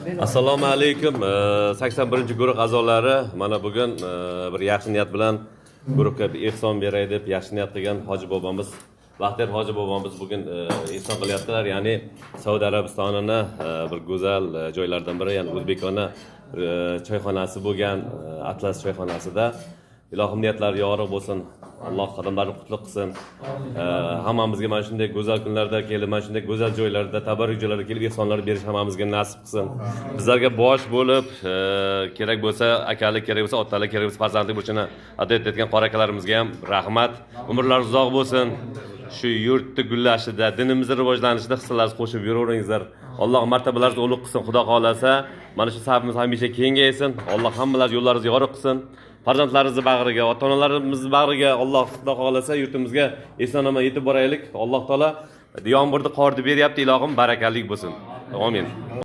Assalomu alaykum. 81-guruh a'zolari mana bugun bir yaxshi niyat bilan guruhga ehson beray deb yaxshi niyat qilgan hoji bobomiz, Baxtiyor hoji bobomiz bugun ehson qilyaptilar. Ya'ni Saudiya Arabistonini bir go'zal joylaridan biri, ya'ni O'zbekona choyxonasi bo'lgan Atlas choyxonasida ilohim niyatlari yorug' bo'lsin. Alloh qadamlarini qutlug' qilsin. Hammamizga mana shunday go'zal kunlarda kelib, mana shunday go'zal joylarda, tabarruk joylarga kelib ehsonlar berish hammamizga nasib qilsin. Bizlarga bosh bo'lib, kerak bo'lsa akalik, kerak bo'lsa otalik, kerak bo'lsa farzandlik burchini ado etayotgan qora akalarimizga ham rahmat. Umrlar uzoq bo'lsin. Shu yurtni gullashida, dinimizning rivojlanishida hissalarni qo'shib yuraveringizlar. Alloh martabalaringizni ulug' qilsin. Xudo xolasa, mana shu safimiz hamisha kengaysin. Alloh hammalar yo'llaringizni yorug' qilsin. Farzandlaringizni bag'riga, ota-onalarimizni bag'riga Alloh xudo xolasa yurtimizga eson-omon yetib boraylik. Alloh taolo yomg'irni qorni beryapti, ilohim barakalik bo'lsin. Amin.